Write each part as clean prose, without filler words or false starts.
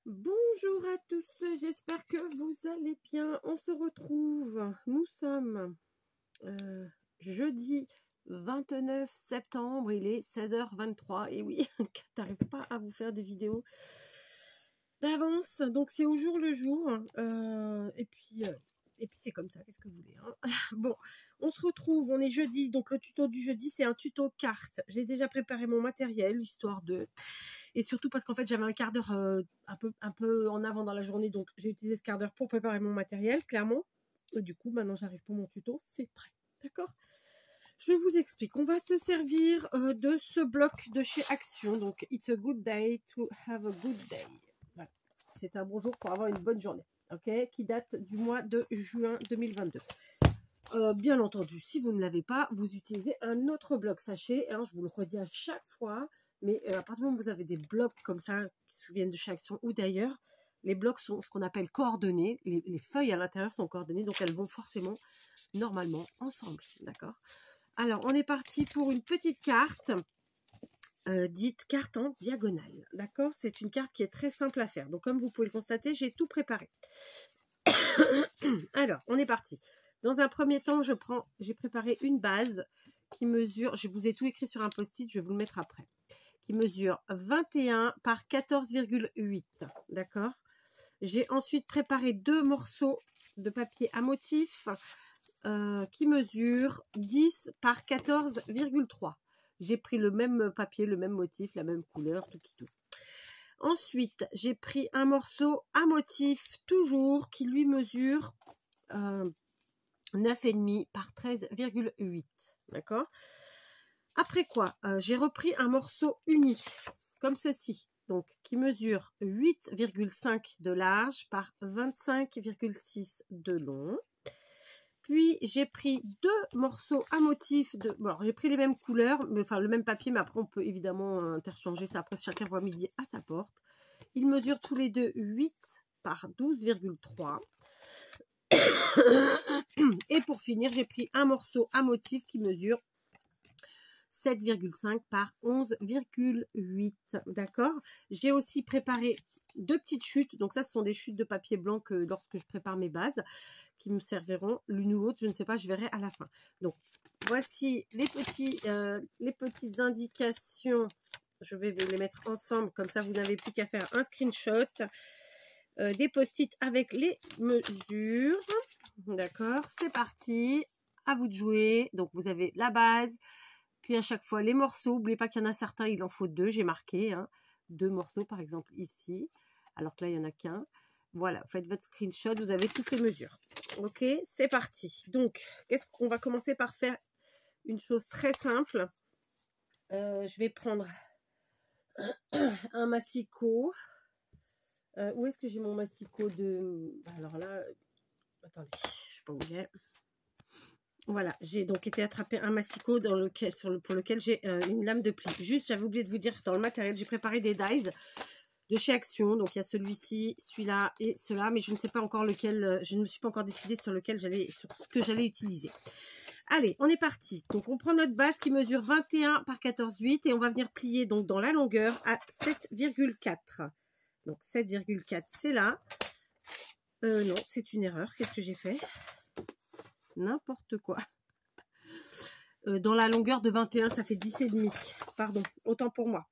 Bonjour à tous, j'espère que vous allez bien. On se retrouve, nous sommes jeudi 29 septembre, il est 16h23. Et oui, t'arrives pas à vous faire des vidéos d'avance, donc c'est au jour le jour. Et puis c'est comme ça, qu'est-ce que vous voulez, hein. Bon, on se retrouve, on est jeudi, donc le tuto du jeudi, c'est un tuto carte. J'ai déjà préparé mon matériel, histoire de... Et surtout parce qu'en fait, j'avais un quart d'heure un peu en avant dans la journée, donc j'ai utilisé ce quart d'heure pour préparer mon matériel, clairement. Et du coup, maintenant, j'arrive pour mon tuto, c'est prêt, d'accord? Je vous explique, on va se servir de ce bloc de chez Action, donc It's a good day to have a good day. Voilà, c'est un bon jour pour avoir une bonne journée, ok? Qui date du mois de juin 2022. Bien entendu, si vous ne l'avez pas, vous utilisez un autre bloc. Sachez, hein, je vous le redis à chaque fois, mais à partir du moment où vous avez des blocs comme ça, qui viennent de chez Action ou d'ailleurs, les blocs sont ce qu'on appelle coordonnés. Les feuilles à l'intérieur sont coordonnées, donc elles vont forcément, normalement, ensemble. D'accord? Alors, on est parti pour une petite carte, dite carte en diagonale. D'accord? C'est une carte qui est très simple à faire. Donc, comme vous pouvez le constater, j'ai tout préparé. Alors, on est parti. Dans un premier temps, j'ai préparé une base qui mesure, je vous ai tout écrit sur un post-it, je vais vous le mettre après, qui mesure 21 par 14,8, d'accord? J'ai ensuite préparé deux morceaux de papier à motif qui mesurent 10 par 14,3. J'ai pris le même papier, le même motif, la même couleur, tout qui tout. Ensuite, j'ai pris un morceau à motif, toujours, qui lui mesure 9,5 par 13,8. D'accord? Après quoi, j'ai repris un morceau uni, comme ceci, donc qui mesure 8,5 de large par 25,6 de long. Puis j'ai pris deux morceaux à motif de... Bon, alors j'ai pris les mêmes couleurs, mais enfin le même papier, mais après on peut évidemment interchanger ça. Après chacun voit midi à sa porte. Ils mesurent tous les deux 8 par 12,3. Et pour finir, j'ai pris un morceau à motif qui mesure 7,5 par 11,8. D'accord? J'ai aussi préparé deux petites chutes. Donc ça, ce sont des chutes de papier blanc que lorsque je prépare mes bases, qui me serviront l'une ou l'autre. Je ne sais pas, je verrai à la fin. Donc, voici les petites indications. Je vais les mettre ensemble. Comme ça, vous n'avez plus qu'à faire un screenshot. Des post-it avec les mesures. D'accord, c'est parti. À vous de jouer. Donc, vous avez la base. Puis, à chaque fois, les morceaux. N'oubliez pas qu'il y en a certains, il en faut deux. J'ai marqué hein, deux morceaux, par exemple, ici. Alors que là, il n'y en a qu'un. Voilà, faites votre screenshot. Vous avez toutes les mesures. Ok, c'est parti. Donc, qu'est-ce qu'on va commencer par faire? Une chose très simple. Je vais prendre un massicot. Où est-ce que j'ai mon massicot de... Alors là, attendez, je ne sais pas où j'ai. Voilà, j'ai donc été attraper un massicot pour lequel j'ai une lame de pli. Juste, j'avais oublié de vous dire, dans le matériel, j'ai préparé des dies de chez Action. Donc, il y a celui-ci, celui-là et cela, mais je ne sais pas encore lequel, je ne me suis pas encore décidée sur ce que j'allais utiliser. Allez, on est parti. Donc, on prend notre base qui mesure 21 par 14,8 et on va venir plier donc dans la longueur à 7,4. Donc 7,4 c'est là. Non, c'est une erreur. Qu'est-ce que j'ai fait? N'importe quoi. Dans la longueur de 21, ça fait 10,5. Pardon, autant pour moi.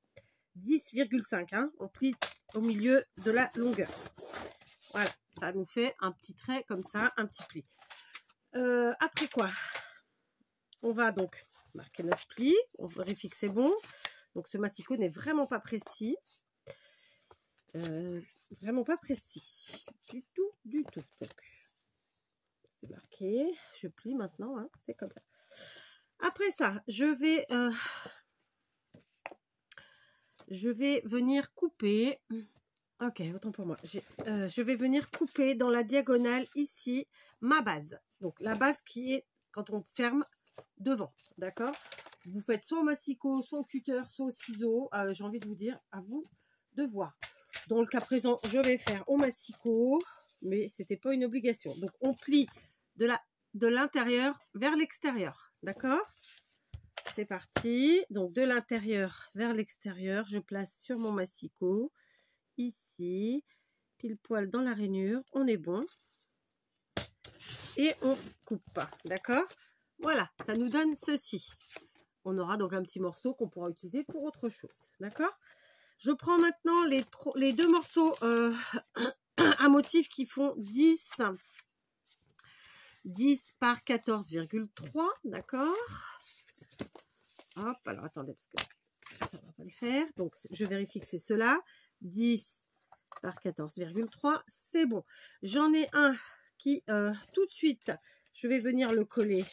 10,5. Hein, on plie au milieu de la longueur. Voilà, ça nous fait un petit trait comme ça, un petit pli. Après quoi? On va donc marquer notre pli. On vérifie que c'est bon. Donc ce massicot n'est vraiment pas précis. Vraiment pas précis du tout. Donc c'est marqué, je plie maintenant, hein, c'est comme ça. Après ça, je vais venir couper. Ok, autant pour moi. Je vais venir couper dans la diagonale ici ma base. Donc la base qui est quand on ferme devant, d'accord? Vous faites soit au massicot, soit au cutter, soit au ciseau. J'ai envie de vous dire, à vous de voir. Dans le cas présent, je vais faire au massicot, mais c'était pas une obligation. Donc on plie de l'intérieur vers l'extérieur, d'accord? C'est parti. Donc de l'intérieur vers l'extérieur, je place sur mon massicot ici pile poil dans la rainure, on est bon. Et on coupe, d'accord? Voilà, ça nous donne ceci. On aura donc un petit morceau qu'on pourra utiliser pour autre chose, d'accord? Je prends maintenant les deux morceaux à motif qui font 10 par 14,3, d'accord? Hop, alors attendez, parce que ça ne va pas le faire. Donc, je vérifie que c'est cela. 10 par 14,3, c'est bon. J'en ai un qui, tout de suite, je vais venir le coller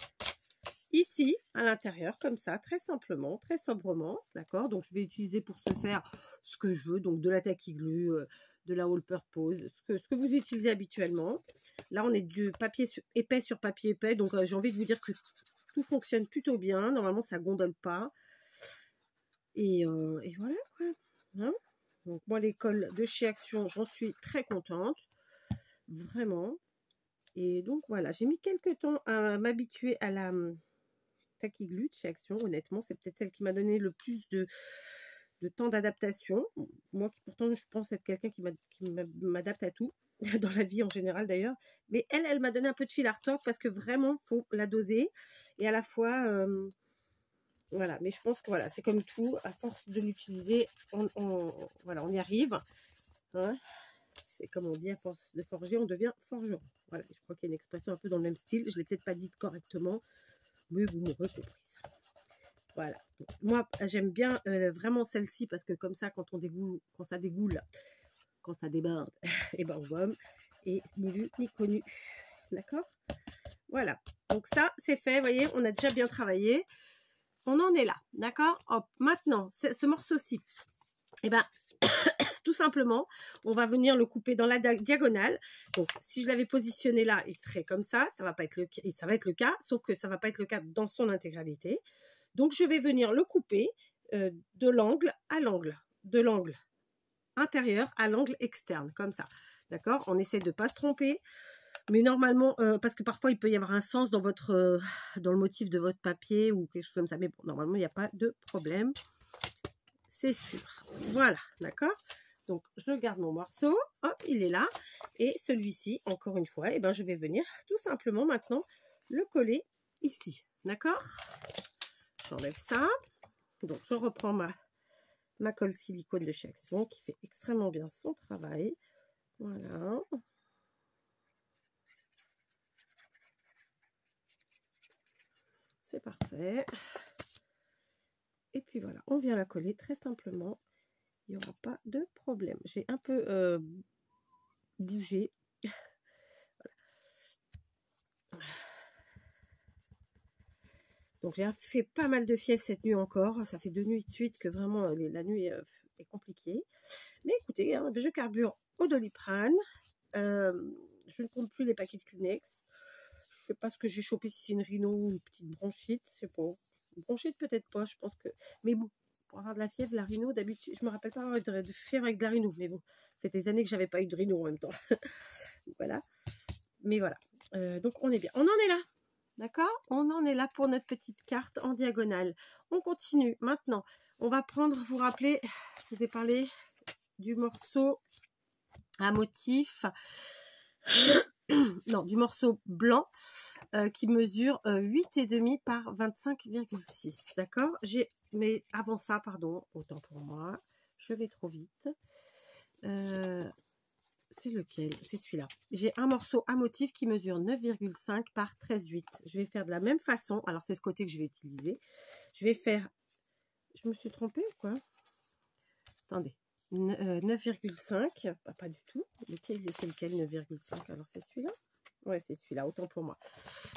ici, à l'intérieur, comme ça, très simplement, très sobrement, d'accord? Donc, je vais utiliser pour ce faire ce que je veux, donc de la tacky glue, de la all purpose, ce que vous utilisez habituellement. Là, on est du papier épais sur papier épais, donc j'ai envie de vous dire que tout fonctionne plutôt bien. Normalement, ça gondole pas. Et voilà, quoi. Hein? Donc, moi, l'école de chez Action, j'en suis très contente. Vraiment. Et donc, voilà, j'ai mis quelques temps à m'habituer à la tacky glue de chez Action. Honnêtement, c'est peut-être celle qui m'a donné le plus de temps d'adaptation. Moi, pourtant, je pense être quelqu'un qui m'adapte à tout, dans la vie en général d'ailleurs. Mais elle m'a donné un peu de fil à retordre parce que vraiment, il faut la doser. Et à la fois, voilà. Mais je pense que voilà, c'est comme tout, à force de l'utiliser, voilà, on y arrive. Hein, c'est comme on dit, à force de forger, on devient forgeron. Voilà, je crois qu'il y a une expression un peu dans le même style. Je ne l'ai peut-être pas dite correctement, mais vous m'aurez compris. Voilà. Donc, moi, j'aime bien vraiment celle-ci parce que comme ça, quand ça dégoule, quand ça déborde, et ben on gomme. Et ni vu ni connu. D'accord? Voilà. Donc ça, c'est fait. Vous voyez, on a déjà bien travaillé. On en est là. D'accord? Hop. Maintenant, ce morceau-ci, et ben tout simplement, on va venir le couper dans la diagonale. Donc, si je l'avais positionné là, il serait comme ça. Ça va être le cas, sauf que ça ne va pas être le cas dans son intégralité. Donc, je vais venir le couper de l'angle à l'angle, de l'angle intérieur à l'angle externe, comme ça. D'accord? On essaie de ne pas se tromper. Mais normalement, parce que parfois, il peut y avoir un sens dans le motif de votre papier ou quelque chose comme ça. Mais bon, normalement, il n'y a pas de problème. C'est sûr. Voilà, d'accord? Donc, je garde mon morceau. Hop, il est là. Et celui-ci, encore une fois, eh ben, je vais venir tout simplement maintenant le coller ici. D'accord? J'enlève ça. Donc, je reprends ma colle silicone de chez Action qui fait extrêmement bien son travail. Voilà. C'est parfait. Et puis voilà, on vient la coller très simplement. Il n'y aura pas de problème. J'ai un peu bougé. Voilà. Donc j'ai fait pas mal de fièvre cette nuit encore. Ça fait 2 nuits de suite que vraiment la nuit est compliquée. Mais écoutez, hein, je carbure au Doliprane. Je ne compte plus les paquets de Kleenex. Je ne sais pas ce que j'ai chopé, si c'est une rhino ou une petite bronchite. Je sais pas. Une bronchite peut-être pas, je pense que... Mais bon, pour avoir de la fièvre, la rhino, d'habitude, je me rappelle pas avoir de fièvre avec de la rhino. Mais bon, ça fait des années que j'avais pas eu de rhino en même temps. Voilà. Mais voilà. Donc on est bien. On en est là. D'accord? On en est là pour notre petite carte en diagonale. On continue. Maintenant, on va prendre, vous vous rappelez, je vous ai parlé du morceau à motif, non, du morceau blanc qui mesure 8,5 par 25,6. D'accord? Mais avant ça, pardon, autant pour moi, je vais trop vite. C'est lequel? C'est celui-là. J'ai un morceau à motif qui mesure 9,5 par 13,8. Je vais faire de la même façon. Alors, c'est ce côté que je vais utiliser. Je vais faire... Je me suis trompée ou quoi? Attendez. 9,5. Pas du tout. C'est lequel 9,5? Alors, c'est celui-là? Ouais, c'est celui-là. Autant pour moi.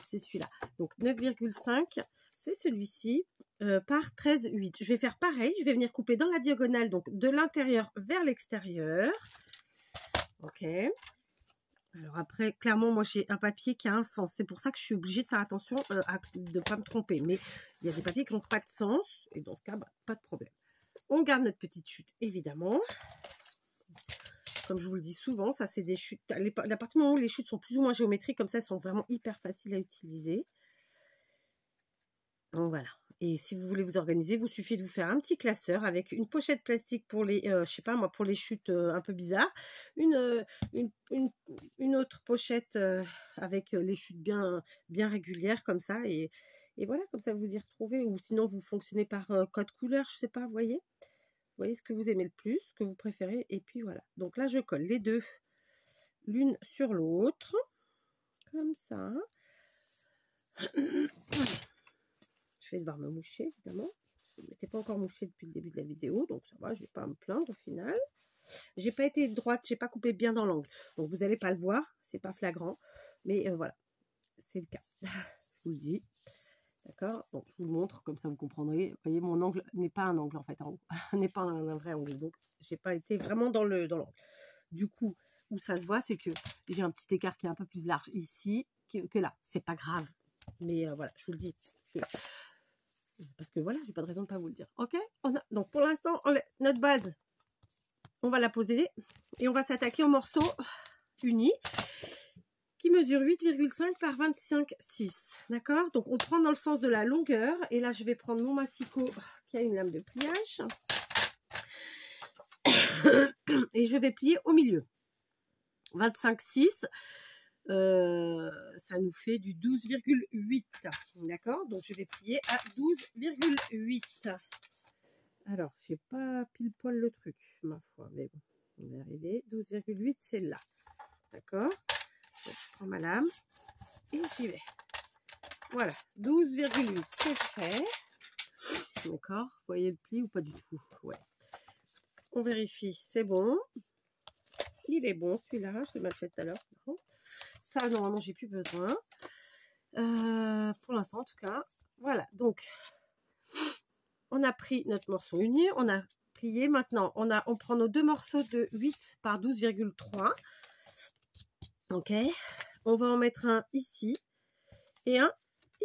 C'est celui-là. Donc, 9,5. C'est celui-ci par 13,8. Je vais faire pareil. Je vais venir couper dans la diagonale, donc de l'intérieur vers l'extérieur. Ok. Alors après, clairement, moi, j'ai un papier qui a un sens. C'est pour ça que je suis obligée de faire attention de ne pas me tromper. Mais il y a des papiers qui n'ont pas de sens. Et dans ce cas, bah, pas de problème. On garde notre petite chute, évidemment. Comme je vous le dis souvent, ça, c'est des chutes. À partir du moment où les chutes sont plus ou moins géométriques, comme ça, elles sont vraiment hyper faciles à utiliser. Donc voilà. Et si vous voulez vous organiser, vous suffit de vous faire un petit classeur avec une pochette plastique pour les, je sais pas moi, pour les chutes un peu bizarres, une autre pochette avec les chutes bien régulières comme ça, et voilà, comme ça vous y retrouvez, ou sinon vous fonctionnez par code couleur, je sais pas, vous voyez ce que vous aimez le plus, ce que vous préférez, et puis voilà. Donc là, je colle les deux l'une sur l'autre, comme ça. Je vais devoir me moucher, évidemment. Je ne m'étais pas encore mouchée depuis le début de la vidéo, donc ça va, je ne vais pas me plaindre au final. J'ai pas été droite, j'ai pas coupé bien dans l'angle. Donc vous n'allez pas le voir, c'est pas flagrant. Mais voilà, c'est le cas. Je vous le dis. D'accord? Donc je vous le montre, comme ça vous comprendrez. Vous voyez, mon angle n'est pas un angle en fait, en haut. N'est pas un vrai angle. Donc j'ai pas été vraiment dans l'angle. Du coup, où ça se voit, c'est que j'ai un petit écart qui est un peu plus large ici que là. C'est pas grave. Mais voilà, je vous le dis. Parce que voilà, j'ai pas de raison de pas vous le dire. Ok, donc pour l'instant, notre base, on va la poser et on va s'attaquer au morceau uni qui mesure 8,5 par 25,6. D'accord? Donc on prend dans le sens de la longueur, et là je vais prendre mon massicot qui a une lame de pliage et je vais plier au milieu. 25,6. Ça nous fait du 12,8. D'accord? Donc je vais plier à 12,8. Alors, je n'ai pas pile poil le truc, ma foi, mais bon, on va y arriver. 12,8, c'est là. D'accord? Donc, je prends ma lame et j'y vais. Voilà, 12,8, c'est fait. D'accord? Vous voyez le pli ou pas du tout? Ouais. On vérifie, c'est bon. Il est bon celui-là, je l'ai mal fait tout à l'heure. Ça, normalement, j'ai plus besoin. Pour l'instant, en tout cas. Voilà, donc, on a pris notre morceau uni, on a plié. Maintenant, on prend nos deux morceaux de 8 par 12,3. Ok. On va en mettre un ici et un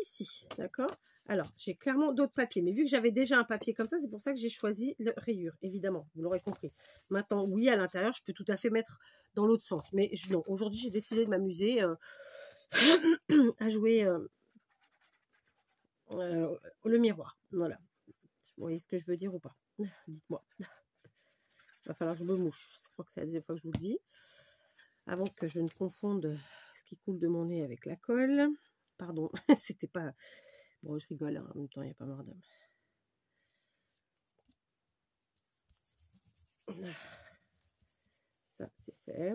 ici. D'accord? Alors, j'ai clairement d'autres papiers. Mais vu que j'avais déjà un papier comme ça, c'est pour ça que j'ai choisi le rayure. Évidemment, vous l'aurez compris. Maintenant, oui, à l'intérieur, je peux tout à fait mettre dans l'autre sens. Mais non, aujourd'hui, j'ai décidé de m'amuser à jouer le miroir. Voilà. Vous voyez ce que je veux dire ou pas? Dites-moi. Il va falloir que je me mouche. Je crois que c'est la deuxième fois que je vous le dis. Avant que je ne confonde ce qui coule de mon nez avec la colle. Pardon, c'était pas... Bon, je rigole, hein. En même temps, il n'y a pas mort d'homme. Ça, c'est fait.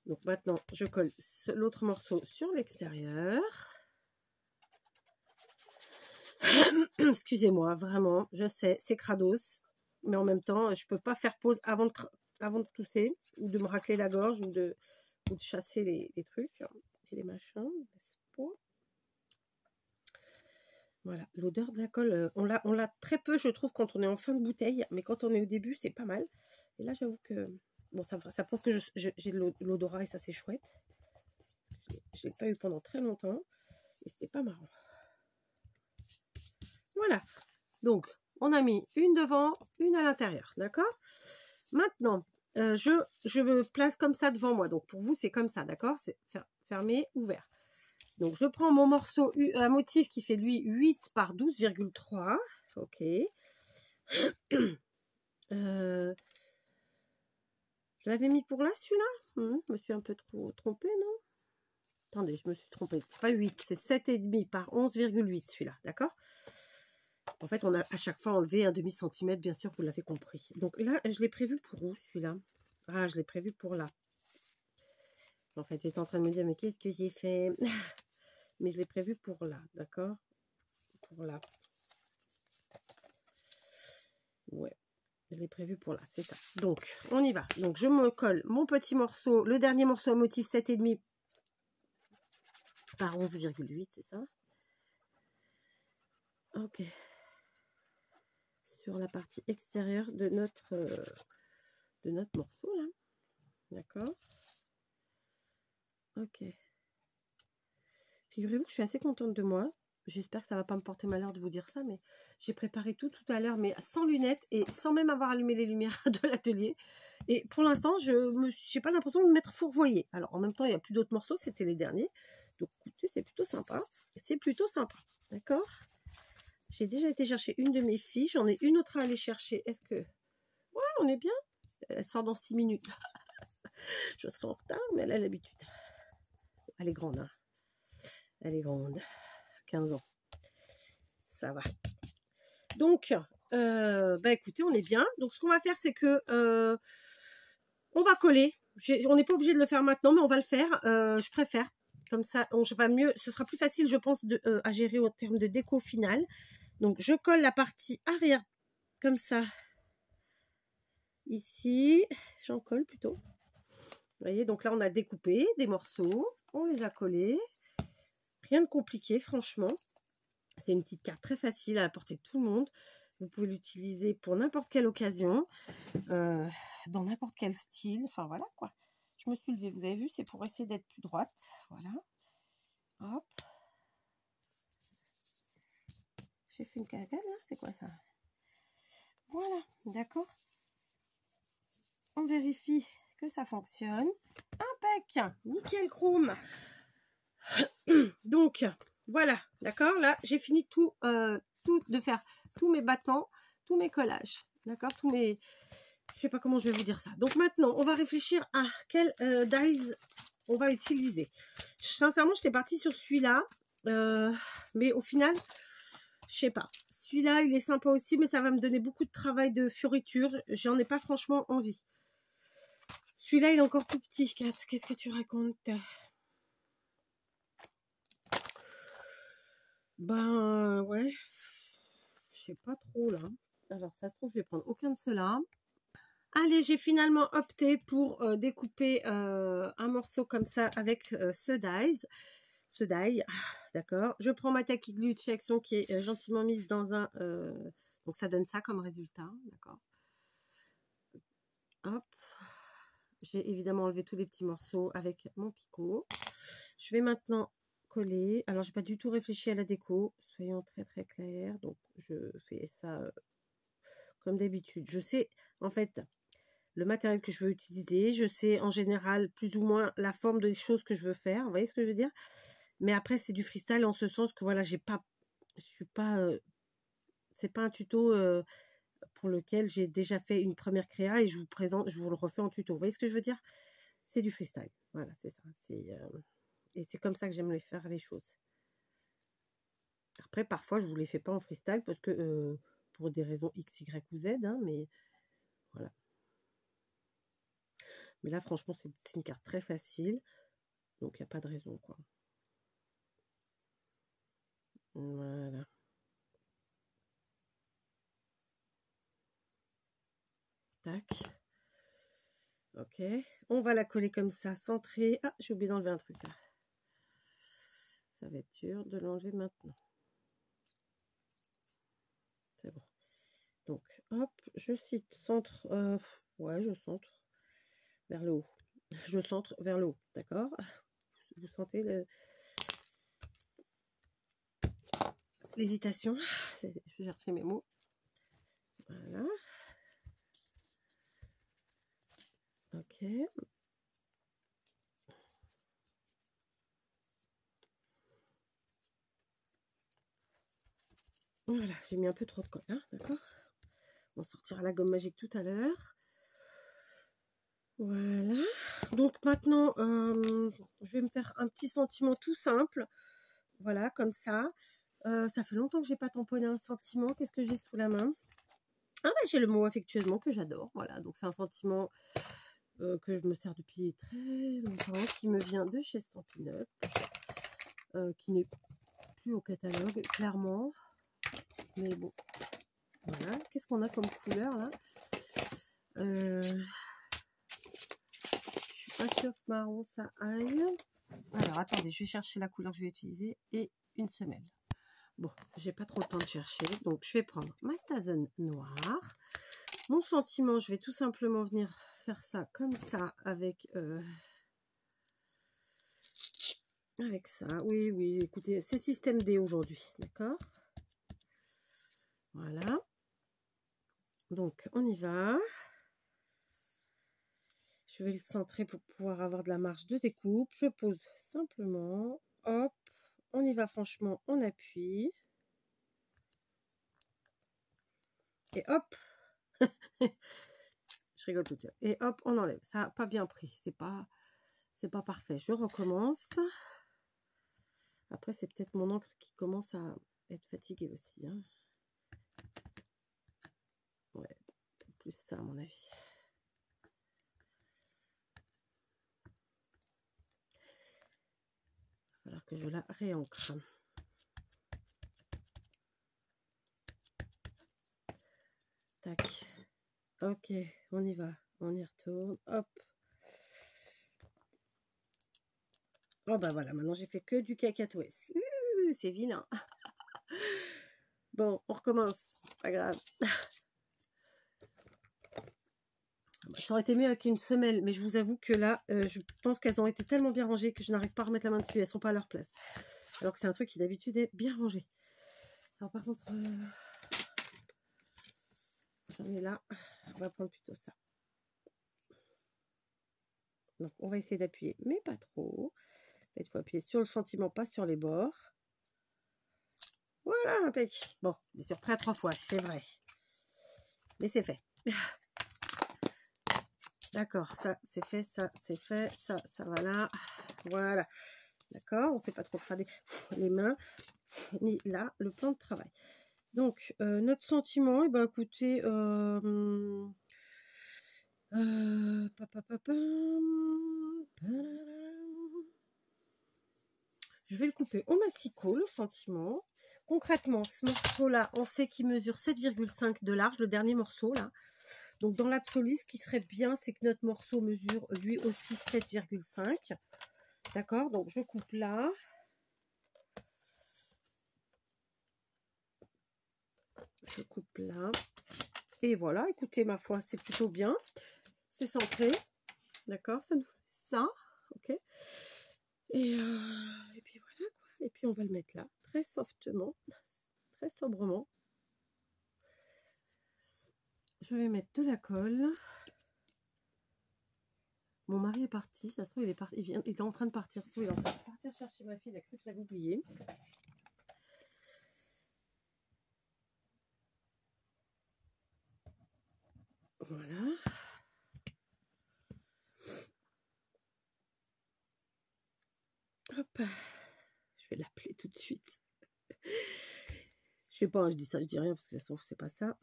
Donc maintenant, je colle l'autre morceau sur l'extérieur. Excusez-moi, vraiment, je sais, c'est crados. Mais en même temps, je ne peux pas faire pause avant de tousser, ou de me racler la gorge, ou de chasser les trucs et les machins, n'est-ce pas? Voilà, l'odeur de la colle, on l'a très peu, je trouve, quand on est en fin de bouteille, mais quand on est au début, c'est pas mal. Et là, j'avoue que, bon, ça prouve que j'ai de l'odorat, et ça, c'est chouette. Je ne l'ai pas eu pendant très longtemps, et c'était pas marrant. Voilà, donc, on a mis une devant, une à l'intérieur, d'accord? Maintenant, je me place comme ça devant moi, donc pour vous, c'est comme ça, d'accord? C'est fermé, ouvert. Donc, je prends mon morceau, un motif qui fait, lui, 8 par 12,3. Ok. Je l'avais mis pour là, celui-là. Je me suis un peu trop trompée, non? Attendez, je me suis trompée. C'est pas 8, c'est 7,5 par 11,8, celui-là, d'accord? En fait, on a à chaque fois enlevé un demi-centimètre, bien sûr, vous l'avez compris. Donc là, je l'ai prévu pour où, celui-là? Ah, je l'ai prévu pour là. En fait, j'étais en train de me dire, mais qu'est-ce que j'ai fait? Mais je l'ai prévu pour là, d'accord? Pour là. Ouais, je l'ai prévu pour là, c'est ça. Donc, on y va. Donc, je me colle mon petit morceau, le dernier morceau à motif 7,5 par 11,8, c'est ça? Ok. Sur la partie extérieure de notre morceau, là. D'accord? Ok. Figurez-vous que je suis assez contente de moi. J'espère que ça ne va pas me porter malheur de vous dire ça, mais j'ai préparé tout à l'heure, mais sans lunettes et sans même avoir allumé les lumières de l'atelier. Et pour l'instant, je n'ai pas l'impression de me mettre fourvoyée. Alors, en même temps, il n'y a plus d'autres morceaux, c'était les derniers. Donc, écoutez, c'est plutôt sympa. C'est plutôt sympa, d'accord? J'ai déjà été chercher une de mes filles. J'en ai une autre à aller chercher. Est-ce que... Ouais, on est bien. Elle sort dans 6 minutes. Je serai en retard, mais elle a l'habitude. Elle est grande, hein. Elle est grande. 15 ans. Ça va. Donc, bah écoutez, on est bien. Donc, ce qu'on va faire, c'est que on va coller. On n'est pas obligé de le faire maintenant, mais on va le faire. Je préfère. Comme ça, je vais mieux. Ce sera plus facile, je pense, à gérer en termes de déco finale. Donc, je colle la partie arrière comme ça. Ici, j'en colle plutôt. Vous voyez, donc là, on a découpé des morceaux. On les a collés. Rien de compliqué, franchement. C'est une petite carte très facile à la portée de tout le monde. Vous pouvez l'utiliser pour n'importe quelle occasion, dans n'importe quel style. Enfin, voilà quoi. Je me suis levée, vous avez vu, c'est pour essayer d'être plus droite. Voilà. Hop. J'ai fait une cagade là, c'est quoi ça? Voilà, d'accord. On vérifie que ça fonctionne. Impec, nickel chrome. Donc, voilà, d'accord. Là, j'ai fini de faire tous mes battants, tous mes collages. D'accord, tous mes... Je sais pas comment je vais vous dire ça. Donc maintenant, on va réfléchir à quel dies on va utiliser. Sincèrement, j'étais partie sur celui-là. Mais au final, je sais pas. Celui-là, il est sympa aussi, mais ça va me donner beaucoup de travail de fioriture. J'en ai pas franchement envie. Celui-là, il est encore tout petit, Kat. Qu'est-ce que tu racontes? Ben, ouais. Je sais pas trop, là. Alors, ça se trouve, je vais prendre aucun de ceux-là. Allez, j'ai finalement opté pour découper un morceau comme ça avec ce die. D'accord. Je prends ma Tacky Glue de chez Action qui est gentiment mise dans un... donc, ça donne ça comme résultat. D'accord. Hop. J'ai évidemment enlevé tous les petits morceaux avec mon picot. Je vais maintenant coller. Alors, j'ai pas du tout réfléchi à la déco. Soyons très, très clairs. Donc, je fais ça comme d'habitude. Je sais, en fait... le matériel que je veux utiliser, je sais en général plus ou moins la forme des choses que je veux faire, vous voyez ce que je veux dire? Mais après c'est du freestyle en ce sens que voilà, c'est pas un tuto pour lequel j'ai déjà fait une première créa et je vous le refais en tuto, vous voyez ce que je veux dire? C'est du freestyle, voilà, c'est ça, et c'est comme ça que j'aime les faire les choses. Après parfois je vous les fais pas en freestyle parce que pour des raisons X, Y ou Z, hein, mais voilà. Mais là, franchement, c'est une carte très facile. Donc, il n'y a pas de raison, quoi. Voilà. Tac. Ok. On va la coller comme ça, centrée. Ah, j'ai oublié d'enlever un truc, là. Ça va être dur de l'enlever maintenant. C'est bon. Donc, hop, je cite centre. Ouais, je centre vers le haut. Je centre vers le haut, d'accord? Vous sentez l'hésitation? Je vais chercher mes mots. Voilà. Ok. Voilà, j'ai mis un peu trop de colle, hein, d'accord? On sortira la gomme magique tout à l'heure. Voilà. Donc maintenant, je vais me faire un petit sentiment tout simple. Voilà, comme ça. Ça fait longtemps que j'ai pas tamponné un sentiment. Qu'est-ce que j'ai sous la main? Ah bah j'ai le mot affectueusement que j'adore. Voilà, donc c'est un sentiment que je me sers depuis très longtemps, qui me vient de chez Stampin' Up, qui n'est plus au catalogue, clairement. Mais bon, voilà. Qu'est-ce qu'on a comme couleur là? Je suis pas sûre que marron ça aille. Alors attendez, je vais chercher la couleur que je vais utiliser et une semelle. Bon, j'ai pas trop le temps de chercher, donc je vais prendre ma Stazen noire. Mon sentiment, je vais tout simplement venir faire ça comme ça avec ça. Oui, oui, écoutez, c'est système D aujourd'hui, d'accord? Voilà. Donc, on y va. Je vais le centrer pour pouvoir avoir de la marge de découpe. Je pose simplement. hop, on y va franchement, on appuie. Et hop, je rigole toute seule. Et hop, on enlève. Ça n'a pas bien pris, c'est pas parfait. Je recommence. Après, c'est peut-être mon encre qui commence à être fatiguée aussi. Hein. Ouais, c'est plus ça à mon avis. Il va falloir que je la réancre. Tac. Ok, on y va. On y retourne. Hop. Oh bah voilà, maintenant j'ai fait que du cacatoès. C'est vilain. Bon, on recommence. Pas grave. Ça aurait été mieux avec une semelle, mais je vous avoue que là, je pense qu'elles ont été tellement bien rangées que je n'arrive pas à remettre la main dessus. Elles sont pas à leur place. Alors que c'est un truc qui d'habitude est bien rangé. Alors par contre, j'en ai là. On va prendre plutôt ça. Donc on va essayer d'appuyer, mais pas trop. Il faut appuyer sur le sentiment, pas sur les bords. Voilà, impec. Bon, bien sûr, prêt à 3 fois, c'est vrai. Mais c'est fait. D'accord, ça c'est fait, ça c'est fait, ça va là. Voilà. D'accord, on ne sait pas trop crader les mains, ni là, le plan de travail. Donc, notre sentiment, eh ben, écoutez, je vais le couper au massicot, le sentiment. Concrètement, ce morceau-là, on sait qu'il mesure 7,5 de large, le dernier morceau, là. Donc, dans l'absolu, ce qui serait bien, c'est que notre morceau mesure lui aussi 7,5. D'accord? Donc, je coupe là. Je coupe là. Et voilà, écoutez, ma foi, c'est plutôt bien. C'est centré. D'accord? Ça nous fait ça. Ok? Et puis voilà, quoi. Et puis, on va le mettre là, très softement, très sobrement. Je vais mettre de la colle. Mon mari est parti. Ça se trouve, il est parti. Il est en train de partir. Il est en train de partir chercher ma fille. Il a cru que je l'avais oublié. Voilà. Hop. Je vais l'appeler tout de suite. Je sais pas, je dis ça, je dis rien parce que ça se trouve, c'est pas ça.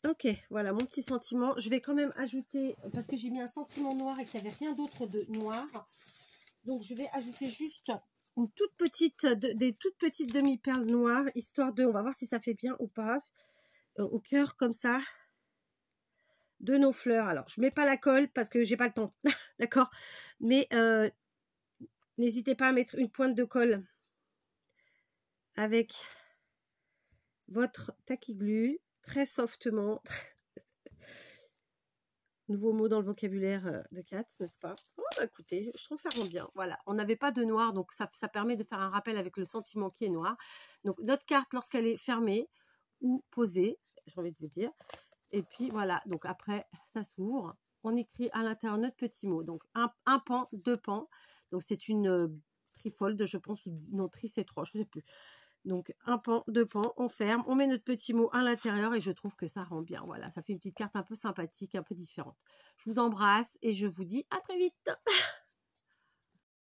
Ok, voilà mon petit sentiment. Je vais quand même ajouter, parce que j'ai mis un sentiment noir et qu'il n'y avait rien d'autre de noir. Donc, je vais ajouter juste une toute petite, des toutes petites demi-perles noires, histoire de, on va voir si ça fait bien ou pas, au cœur comme ça, de nos fleurs. Alors, je ne mets pas la colle parce que j'ai pas le temps, d'accord? Mais n'hésitez pas à mettre une pointe de colle avec votre tacky glue, très softement. Nouveau mot dans le vocabulaire de Kat, n'est-ce pas? Oh, bah, écoutez, je trouve que ça rend bien. Voilà, on n'avait pas de noir, donc ça permet de faire un rappel avec le sentiment qui est noir. Donc, notre carte, lorsqu'elle est fermée ou posée, j'ai envie de vous dire. Et puis, voilà, donc après, ça s'ouvre. On écrit à l'intérieur notre petit mot. Donc, un pan, 2 pans. Donc, c'est une trifold, je pense, ou non, tri, c'est 3, je ne sais plus. Donc, un pan, 2 pans, on ferme, on met notre petit mot à l'intérieur et je trouve que ça rend bien. Voilà, ça fait une petite carte un peu sympathique, un peu différente. Je vous embrasse et je vous dis à très vite.